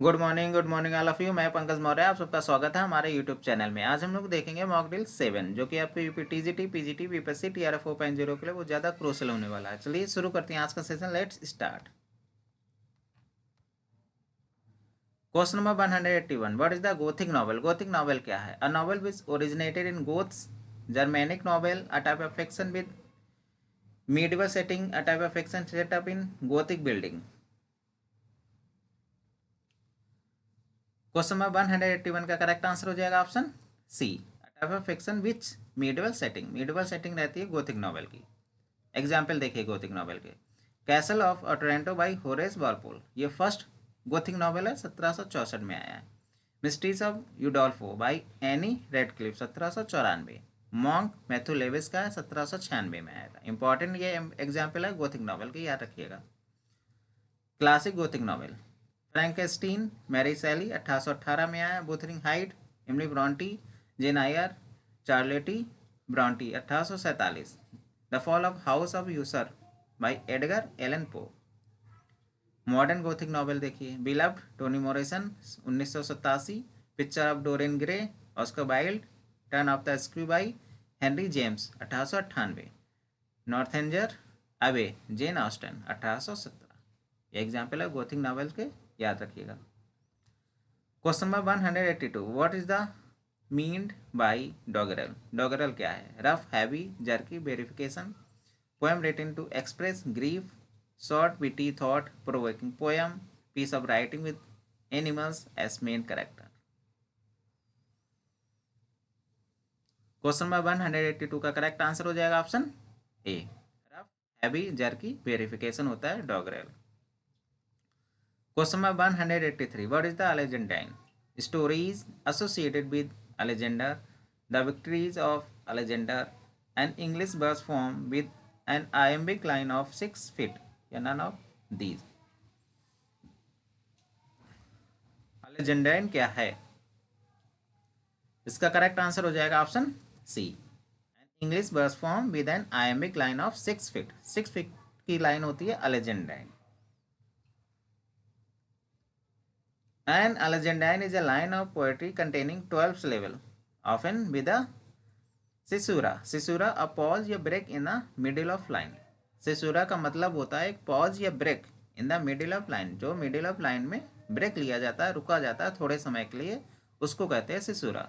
Good morning all of you. मैं पंकज मौर्य, आप सबका स्वागत है हमारे यूट्यूब चैनल में। आज हम लोग देखेंगे मॉक ड्रिल 7 जो कि आपके UP TGT PGT BPSC TRF 4.0 के लिए बहुत ज़्यादा क्रूशियल होने वाला है। चलिए शुरू करते हैं आज का session. Let's start. Question number 181, what is the Gothic novel? Gothic novel क्या है? A novel which originated in Goths, Germanic novel, a type of fiction with medieval setting, a type of fiction set up in gothic building. Question number 181 का correct answer हो जाएगा option C, type of fiction which medieval setting. Medieval setting रहती है gothic novel की। Example देखिए gothic novel के। Castle of Otranto by Horace Walpole, ये first gothic novel है, 1764 में आया है। Mysteries of Udolpho by Ann Radcliffe, 1794। Monk Matthew Lewis का है, 1796 में आया था। इंपॉर्टेंट ये एग्जाम्पल है गोथिक नॉवल की, याद रखिएगा। Classic gothic novel, Frankenstein Mary Shelley, 1818 में आया। Wuthering Height, Emily Bronte, Jane Eyre, Charlotte Bronte, 1847। The fall of house of Usher by Edgar Allan Poe. Modern gothic novel देखिए, beloved Toni Morrison, 1987। Picture of Dorian Gray, Oscar Wilde. Turn of the screw by Henry James, 1898। Northanger Abbey, Jane Austen, 1817। ये example है gothic novel के, याद रखिएगा। Question number 182, what is the meant by doggerel? Doggerel क्या है? Rough, heavy, jerky, verification. Poem written to express grief, short witty thought provoking poem, piece of writing with animals as main character. Question number 182 का correct answer हो जाएगा option A, rough, heavy, jerky, verification होता है doggerel. Question number 183, what is the alexandrine? Stories associated with Alexander, the victories of Alexander, an English verse form with an iambic line of 6 feet, या none of these। Alexandrine क्या है? इसका correct answer हो जाएगा option C, an English verse form with an iambic line of 6 feet. 6 feet की line होती है अलेजेंडाइन। An Alexandrine is a line of poetry containing 12 syllables, often with a caesura. Caesura, a pause या break in the middle of line. Caesura का मतलब होता है एक pause या break in the middle of line, जो middle of line में break लिया जाता है, रुका जाता है थोड़े समय के लिए, उसको कहते हैं caesura।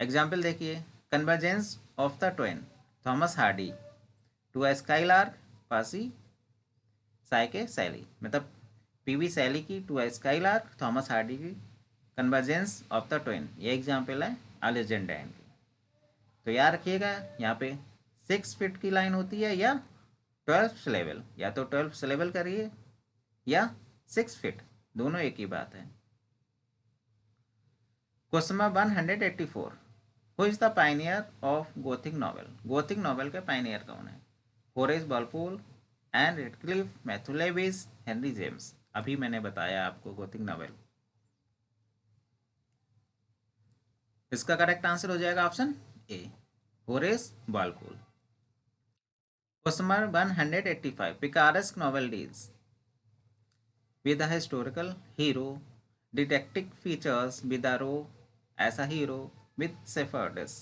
एग्जाम्पल देखिए, convergence of the twain, Thomas Hardy. To a skylark, Percy साइके सैली, मतलब पीवी सैली की to a skylark, Thomas Hardy की कन्वर्जेंस ऑफ द ट्वेन। ये एग्जाम्पल है अलेजेंडाइन की। तो याद रखिएगा, यहाँ पे 6 फीट की लाइन होती है या 12 सिलेबल, या तो 12 सिलेबल करिए या 6 फीट, दोनों एक ही बात है। Question number 184, who is the pioneer of Gothic novel? Gothic novel के पाइनियर कौन है? Horace Walpole, Ann Radcliffe, Matthew Lewis, Henry James. अभी मैंने बताया आपको गोथिक नॉवल। इसका करेक्ट आंसर हो जाएगा option A, Horace Walpole. Question number 185, picaresque novel deals with a historical hero, detective features with a row as a hero with shepherds।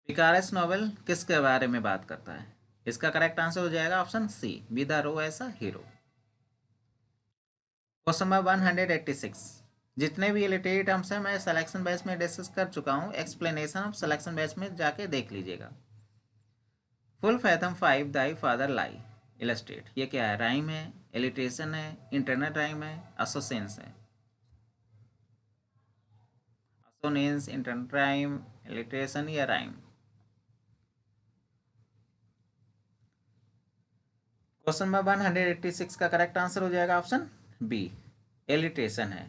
Picaresque novel किसके बारे में बात करता है? इसका करेक्ट आंसर हो जाएगा option C, with a rogue as a hero. Question number 186, जितने भी लिटरेरी टर्म्स हैं मैं सिलेक्शन बैच में डिस्कस कर चुका हूँ, एक्सप्लेनेशन ऑफ सिलेक्शन बैच में जाके देख लीजिएगा। फुल फैथम 5 दाई फादर लाई इलस्ट्रेट, ये क्या है? राइम है, एलिट्रेशन है, इंटरनल राइम है, एसोसेंस है। एसोनेंस, इंटरनल राइम, एलिट्रेशन या राइम। क्वेश्चन नंबर 186 का करेक्ट आंसर हो जाएगा ऑप्शन बी, एलिट्रेशन है।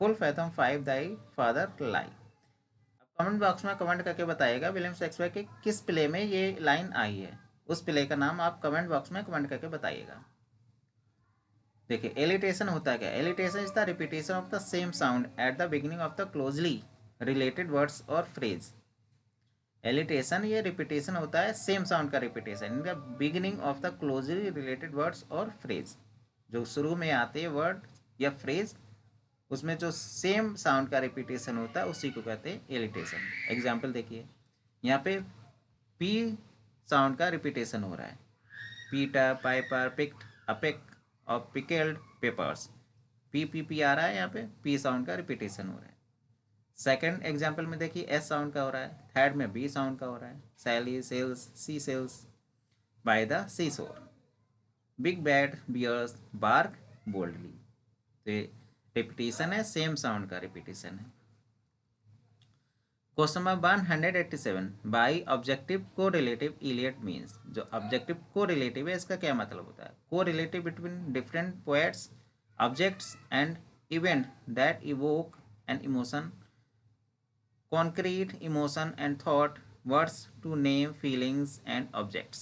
फुल फैथम 5 दाई फादर लाई। अब कमेंट बॉक्स में कमेंट करके बताइएगा विलियम शेक्सपियर के किस प्ले में ये लाइन आई है, उस प्ले का नाम आप कमेंट बॉक्स में कमेंट करके बताइएगा। देखिए एलिट्रेशन होता है क्या? Alliteration is the repetition of the same sound eight the beginning of the closely related words और फ्रेज। एलिटेशन ये रिपीटेशन होता है सेम साउंड का repetition in the beginning of the closely related words और फ्रेज। जो शुरू में आते हैं वर्ड या फ्रेज, उसमें जो सेम साउंड का रिपीटेशन होता है उसी को कहते हैं एलिटेशन। एग्जाम्पल देखिए, यहाँ पे पी साउंड का रिपीटेशन हो रहा है, पीटर, पाइपर, पिक्ड, अपिक और पिकेल्ड पेपर्स। पी आ रहा है, यहाँ पे पी साउंड का रिपीटेशन हो रहा है। सेकंड एग्जाम्पल में देखिए एस साउंड का हो रहा है, थर्ड में बी साउंड का हो रहा है, Sally sells, sea shells by the sea shore, big bad bears bark boldly. तो ये रिपीटेशन है, सेम साउंड का रिपीटेशन है। क्वेश्चन नंबर 187, बाई ऑब्जेक्टिव को रिलेटिव इलियट मीन्स। जो ऑब्जेक्टिव को रिलेटिव है इसका क्या मतलब होता है? Correlative between different poets, objects and event that evoke an emotion, concrete emotion and thought, words to name feelings and objects।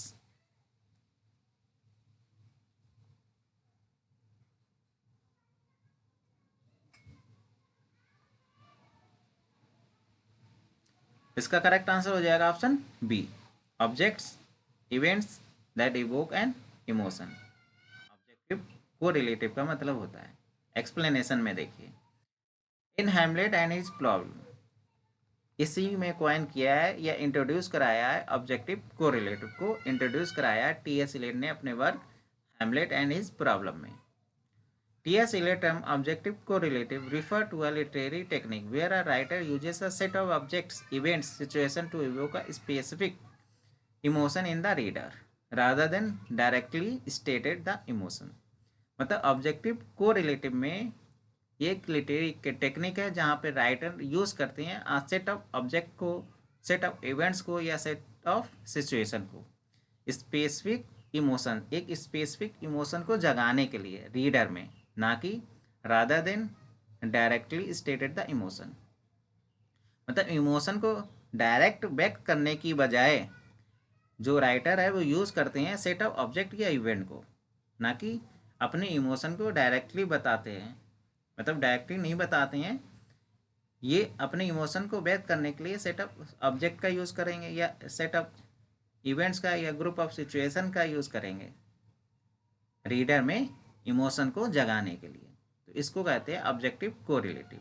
इसका करेक्ट आंसर हो जाएगा option B, objects events that evoke an emotion. Objective को relative का मतलब होता है। Explanation में देखिए, in Hamlet and his problem, इसी में कॉइन किया है या इंट्रोड्यूस कराया है ऑब्जेक्टिव को रिलेटिव को इंट्रोड्यूस कराया है टी.एस. इलियट ने अपने work Hamlet and his problem में। T.S. Eliot term objective correlative refer to a literary technique where a writer uses a set of objects, events, situation to evoke a specific emotion in the reader rather than directly stated the emotion। मतलब objective को relative में ये एक literary technique है जहाँ पे writer use करते हैं सेट ऑफ ऑब्जेक्ट को, सेट ऑफ इवेंट्स को या सेट ऑफ सिचुएशन को स्पेसिफिक इमोशन, एक स्पेसिफिक इमोशन को जगाने के लिए रीडर में, ना कि rather than directly stated the emotion. मतलब इमोशन को डायरेक्ट व्यक्त करने की बजाय जो राइटर है वो यूज़ करते हैं सेट ऑफ ऑब्जेक्ट या इवेंट को, ना कि अपने इमोशन को डायरेक्टली बताते हैं। मतलब डायरेक्टली नहीं बताते हैं, ये अपने इमोशन को व्यक्त करने के लिए सेट ऑफ ऑब्जेक्ट का यूज़ करेंगे या सेट ऑफ इवेंट्स का या ग्रुप ऑफ सिचुएशन का यूज़ करेंगे रीडर में इमोशन को जगाने के लिए। तो इसको कहते हैं objective correlative.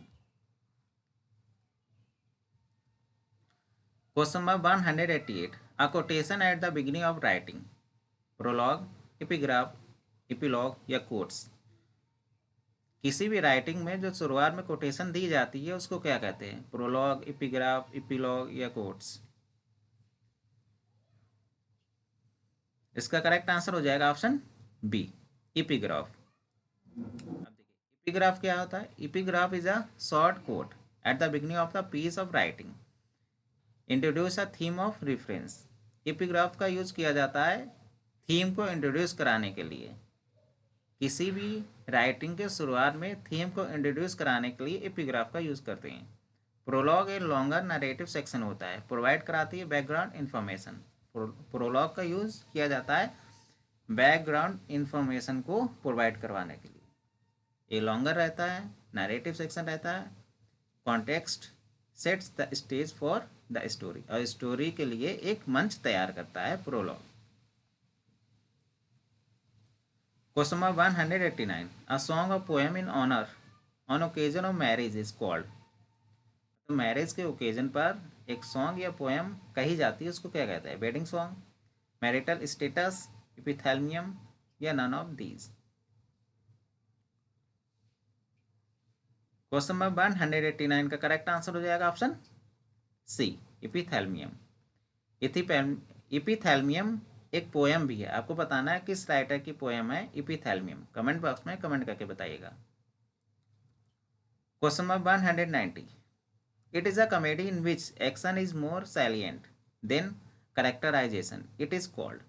Question number 188, a quotation at the beginning of writing, prologue, epigraph, epilogue या कोट्स। किसी भी राइटिंग में जो शुरुआत में कोटेशन दी जाती है उसको क्या कहते हैं? प्रोलॉग, एपिग्राफ, एपिलॉग या कोट्स। इसका करेक्ट आंसर हो जाएगा ऑप्शन बी, एपिग्राफ। अब देखिए एपिग्राफ क्या होता है? Epigraph is a short quote at the beginning of the piece of writing, introduce a theme of reference. Epigraph का यूज किया जाता है थीम को इंट्रोड्यूस कराने के लिए। किसी भी राइटिंग के शुरुआत में थीम को इंट्रोड्यूस कराने के लिए एपिग्राफ का यूज करते हैं। प्रोलॉग एक लॉन्गर नरेटिव सेक्शन होता है, प्रोवाइड कराती है बैकग्राउंड इन्फॉर्मेशन। प्रोलॉग का यूज किया जाता है बैकग्राउंड इन्फॉर्मेशन को प्रोवाइड करवाने के लिए। ये लॉन्गर रहता है, नरेटिव सेक्शन रहता है, context sets the stage for the story, और स्टोरी के लिए एक मंच तैयार करता है prologue. Question number 189, a song of poem in honour on occasion of marriage is called. तो मैरिज के ओकेजन पर एक सॉन्ग या पोएम कही जाती है उसको क्या कहते हैं? Wedding song, marital status, epithalamium या none of these. Question number 189 का करेक्ट आंसर हो जाएगा ऑप्शन सी, एपिथैल्मियम। एपिथैल्मियम एक पोएम भी है, आपको बताना है किस राइटर की पोएम है एपिथैल्मियम। कमेंट बॉक्स में कमेंट करके बताइएगा। Question number 190, it is a comedy in which action is more salient than characterization, it is called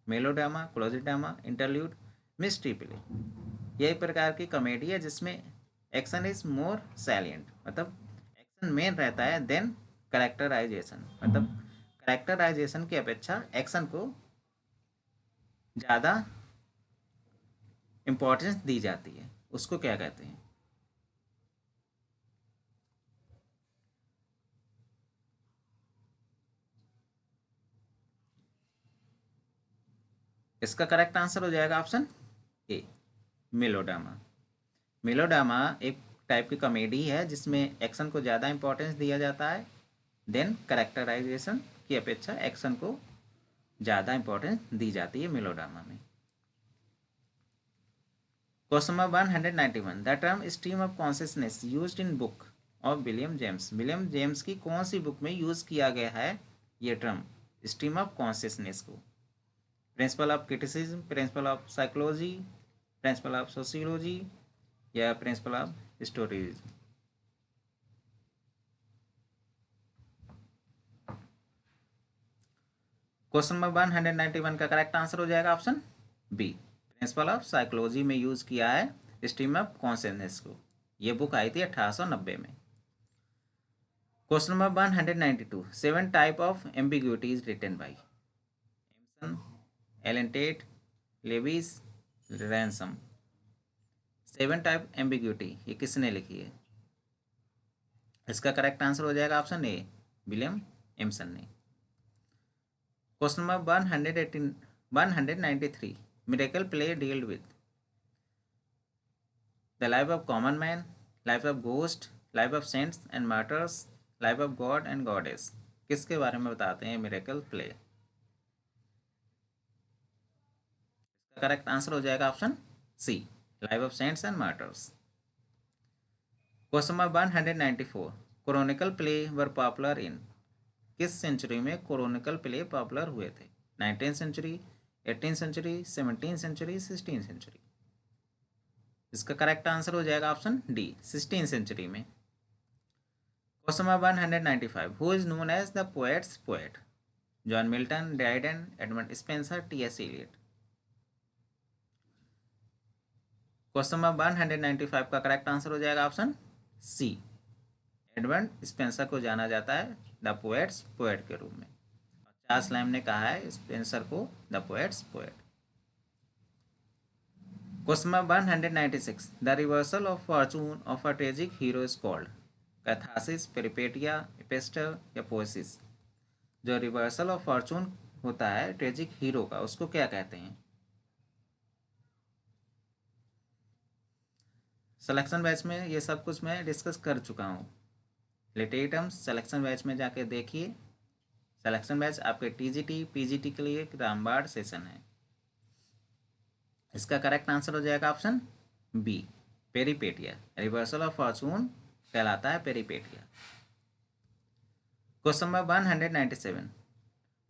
melodrama, closet drama, interlude, mystery play. यह एक प्रकार की कॉमेडी है जिसमें एक्शन इज मोर सैलिएंट, मतलब एक्शन मेन रहता है, देन कैरेक्टराइजेशन, मतलब कैरेक्टराइजेशन की अपेक्षा एक्शन को ज़्यादा इम्पोर्टेंस दी जाती है, उसको क्या कहते हैं? इसका करेक्ट आंसर हो जाएगा ऑप्शन ए, मेलोड्रामा। मेलोड्रामा एक टाइप की कॉमेडी है जिसमें एक्शन को ज़्यादा इंपॉर्टेंस दिया जाता है, देन कैरेक्टराइजेशन की अपेक्षा एक्शन को ज़्यादा इंपॉर्टेंस दी जाती है मेलोड्रामा में। Question number 191, the term stream of consciousness used in book of William James. William James की कौन सी बुक में यूज़ किया गया है ये टर्म स्ट्रीम ऑफ कॉन्शियसनेस को? Principle of criticism, principle of psychology, principle of sociology या principle of historicism? Question number 191 का करेक्ट आंसर हो जाएगा option B, principle of psychology में यूज किया है स्ट्रीम ऑफ कॉन्शियसनेस को। ये बुक आई थी 1890 में। Question number 192, 7 type of ambiguity is written by Empson, Allen Tate, Lewis, Ransom. 7 type ambiguity ये किसने लिखी है? इसका करेक्ट आंसर हो जाएगा ऑप्शन ए, विलियम एमसन ने। Question number 193, miracle play dealt with the life of common man, life of ghost, life of saints and martyrs, life of god and goddess. किसके बारे में बताते हैं मिरेकल प्ले? इसका correct answer हो जाएगा option C, life of saints and martyrs. Question number 194, chronicle play were popular in, किस century में क्रोनिकल प्ले पॉपुलर हुए थे? 19th century, 18th century, 17th century, 16th century? इसका करेक्ट आंसर हो जाएगा ऑप्शन डी, 16th सेंचुरी में। Question number 195, who is known as the poets poet? John Milton, Dryden, Edmund Spenser, T S. Eliot? Question number 195 का correct answer हो जाएगा option सी, Edmund Spenser को जाना जाता है द पोएट्स पोएट के रूप में। चार्ल्स लैम्ब ने कहा है स्पेंसर को the poets poet. Question number 196, the reversal of fortune of a tragic hero is called catharsis, peripeteia, epistle या पोएसिस? जो रिवर्सल ऑफ फॉर्चून होता है ट्रेजिक हीरो का, उसको क्या कहते हैं? सिलेक्शन बैच में ये सब कुछ मैं डिस्कस कर चुका हूँ। लेटेटम्स सिलेक्शन बैच में जाके देखिए। सिलेक्शन बैच आपके टीजीटी पीजीटी के लिए रामबाड़ सेशन है। इसका करेक्ट आंसर हो जाएगा option B, peripeteia. Reversal of fortune कहलाता है peripeteia. Question number 197,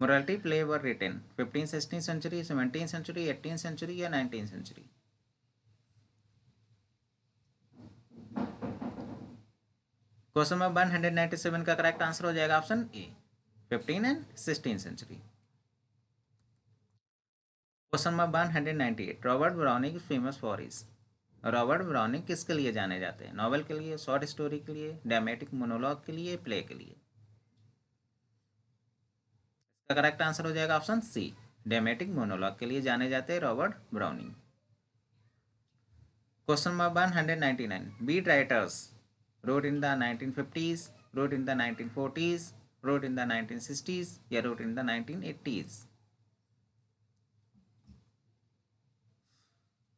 morality play were written 15th 16th century, 17th century, 18th century या 19th सेंचुरी? क्वेश्चन नंबर 197 का करेक्ट आंसर हो जाएगा option A, 15th and 16th century. Question number 198, Robert Browning famous for his. Robert Browning किसके लिए जाने जाते हैं? Novel के लिए, शॉर्ट स्टोरी के लिए, ड्रामेटिक मोनोलॉग के लिए, प्ले के लिए? इसका करेक्ट आंसर हो जाएगा ऑप्शन सी, ड्रामेटिक मोनोलॉग के लिए जाने जाते हैं Robert Browning. Question number 199, beat writers wrote in the 1950s, wrote in the 1940s, wrote in the 1960s या wrote in the 1980s?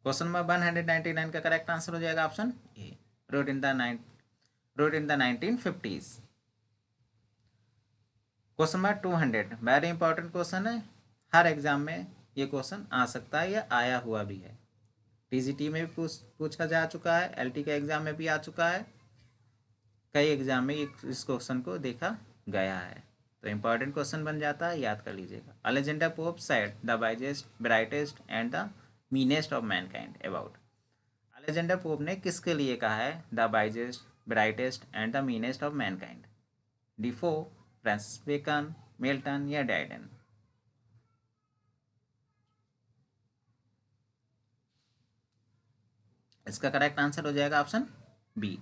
Question number 199 का करेक्ट आंसर हो जाएगा option A, wrote in the 1950s। Question number 200, very important question है, हर exam में ये question आ सकता है या आया हुआ भी है। टीजीटी में भी पूछा जा चुका है, एलटी के एग्जाम में भी आ चुका है, कई एग्जाम में इस क्वेश्चन को देखा गया है, तो इंपॉर्टेंट क्वेश्चन बन जाता है, याद कर लीजिएगा। Alexander Pope said the brightest and the meanest of mankind about. Alexander Pope ने किसके लिए कहा है the brightest and the meanest of mankind? Defoe, Francis Bacon, Milton या ड्राइडन? इसका करेक्ट आंसर हो जाएगा ऑप्शन बी,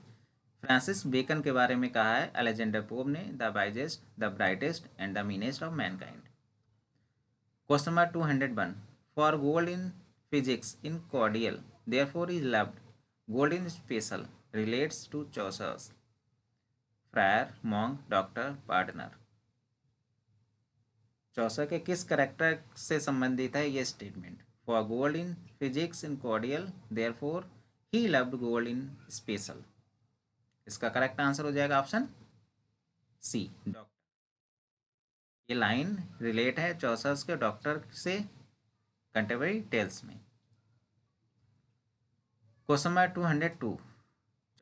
फ्रांसिस बेकन के बारे में कहा है अलेक्जेंडर पोप ने the brightest and the meanest of mankind. Question number 201, for gold in physics in cordial therefore is loved, gold in special relates to Chaucer's, friar, monk, doctor, partner? Chaucer के किस character से संबंधित है ये statement? For gold in physics in cordial therefore he loved gold in special. इसका correct answer हो जाएगा option C, doctor. ये लाइन रिलेट है चौसर के डॉक्टर से कंटेम्परेरी टेल्स में। Question number 202,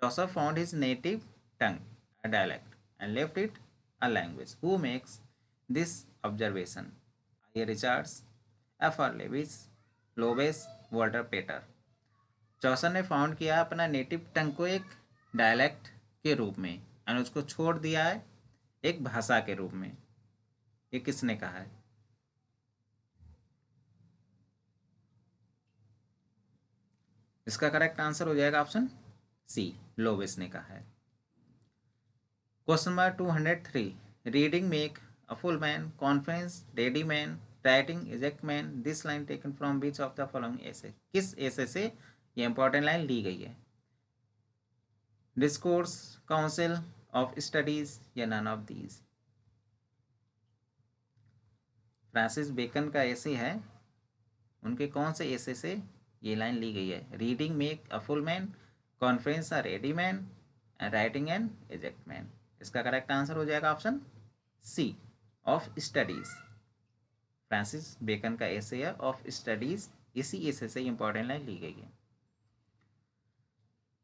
Chaucer found his native tongue a dialect and left it a language. Who makes this observation? A. Richards, F. R. Lewis, Lowes, Walter Pater. Chaucer ने found किया अपना native टंग को एक dialect के रूप में और उसको छोड़ दिया है एक भाषा के रूप में। ये किसने कहा है? इसका करेक्ट आंसर हो जाएगा ऑप्शन सी, लोबेस ने कहा है। Question number 203, reading make a full man, conference, ready man, writing exact man, this line taken from which of the following essay? किस एसे से ये इंपॉर्टेंट लाइन ली गई है? Discourse, council of studies or none of these? Francis Bacon का essay है, उनके कौन से एसे से ये लाइन ली गई है? Reading make a full man, conference a ready man, writing an exact man. इसका करेक्ट आंसर हो जाएगा option C, of studies. Francis Bacon का एसे है ऑफ स्टडीज, इसी एसे से इंपॉर्टेंट लाइन ली गई है।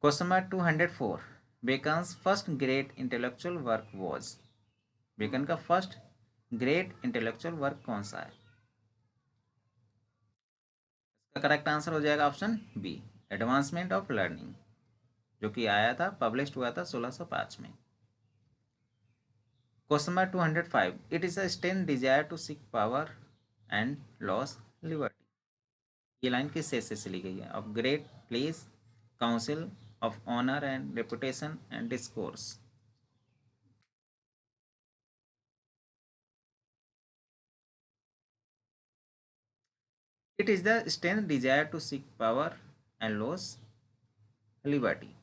Question number 204, Bacon's first great intellectual work was? Bacon का फर्स्ट ग्रेट इंटेलेक्चुअल वर्क कौन सा है? इसका करेक्ट आंसर हो जाएगा option B, advancement of learning, जो कि आया था, पब्लिश हुआ था 1605 में। Question number 205, it is a strength desire to seek power and loss liberty. ये लाइन किस से ली गई है? Of great place, council of honour and reputation and discourse. It is the strength desire to seek power and loss liberty.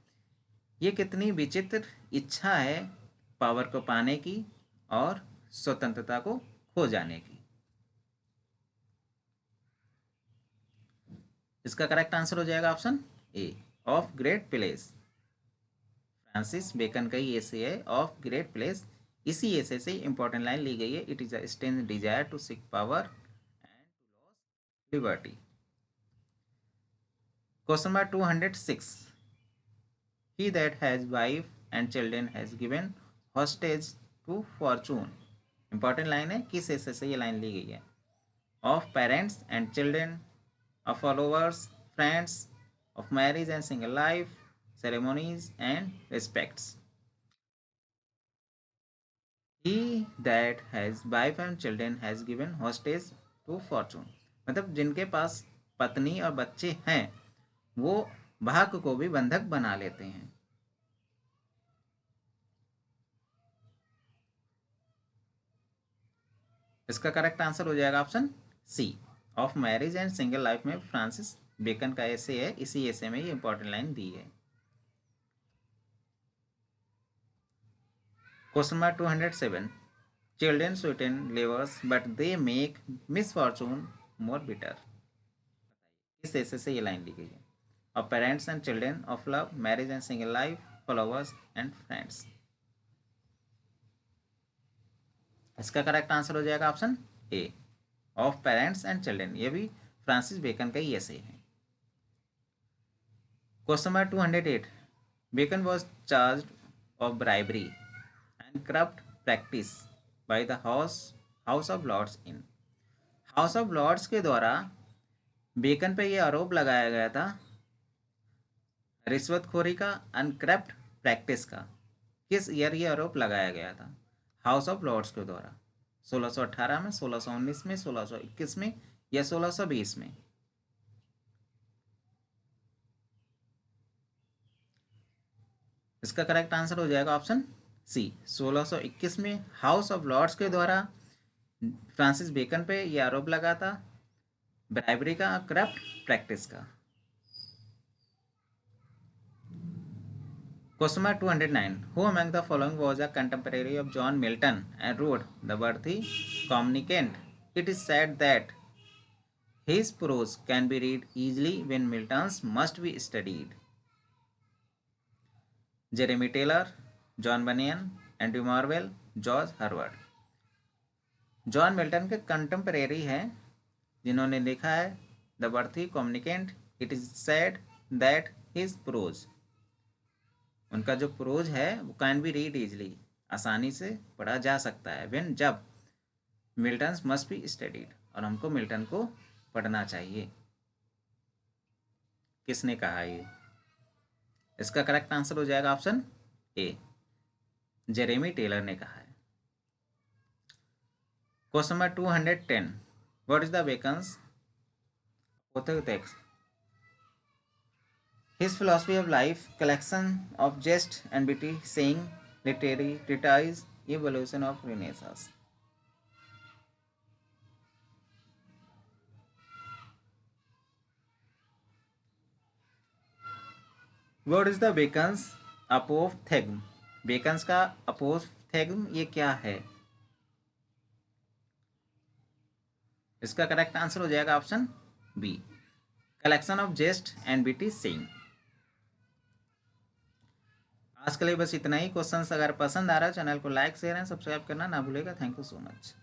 ये कितनी विचित्र इच्छा है पावर को पाने की और स्वतंत्रता को खो जाने की। इसका करेक्ट आंसर हो जाएगा option A, of great place. Francis Bacon का ही एसे है ऑफ ग्रेट प्लेस, इसी एसे से इंपॉर्टेंट लाइन ली गई है। It is a strength desire to seek power and to loss liberty. Question number 206, he that has wife and children has given hostage to fortune। Important line है, किस essay से ये line ली गई है? Of parents and children, of followers, friends, of marriage and single life, ceremonies and respects. he that has wife and children has given hostage to fortune, मतलब जिनके पास पत्नी और बच्चे हैं वो भाग्य को भी बंधक बना लेते हैं। इसका करेक्ट आंसर हो जाएगा option C, of marriage and single life में फ्रांसिस बेकन का एसे है, इसी एसे में ये इंपॉर्टेंट लाइन दी है। Question number 207, children sweeten labours but they make misfortune more bitter. इस एसे से ये लाइन ली गई है। Of parents and children, of love, marriage and single life, followers and friends. इसका करेक्ट आंसर हो जाएगा option A, of parents and children. ये भी फ्रांसिस बेकन का ही ऐसे है। Question number 208, Bacon was charge of bribery and corrupt practice by the house of lords in. House of lords के द्वारा बेकन पे ये आरोप लगाया गया था रिश्वतखोरी का एंड करप्ट प्रैक्टिस का। किस ईयर ये आरोप लगाया गया था हाउस ऑफ लॉर्ड्स के द्वारा? 1618 में, 1619 में, 1621 में या 1620 में? इसका करेक्ट आंसर हो जाएगा ऑप्शन सी, 1621 में हाउस ऑफ लॉर्ड्स के द्वारा फ्रांसिस बेकन पे यह आरोप लगा था ब्राइबरी का, करप्ट प्रैक्टिस का। Question number 209, who among the following was a contemporary of John Milton and wrote the worthy communicant it is said that his prose can be read easily when Milton's must be studied. Jeremy Taylor, John Bunyan, Andrew Marvell, George Herbert. John Milton के contemporary हैं जिन्होंने लिखा है the worthy communicant, it is said that his prose, उनका जो pros है वो can be read easily, आसानी से पढ़ा जा सकता है, व्हेन जब मिल्टन मस्ट बी स्टडीड, और हमको मिल्टन को पढ़ना चाहिए। किसने कहा ये? इसका करेक्ट आंसर हो जाएगा ऑप्शन ए, जेरेमी टेलर ने कहा है। Question number 210, what is the vacants text? His philosophy of life, collection of jest and witty saying, literary treatise, evolution of Renaissance. What is the Bacon's apophthegm? Beckons का अपोफथेग्म ये क्या है? इसका correct answer हो जाएगा option B, collection of jest and witty saying. आज के लिए बस इतना ही। क्वेश्चंस अगर पसंद आ रहा है चैनल को लाइक शेयर एंड सब्सक्राइब करना ना भूलेगा। Thank you so much.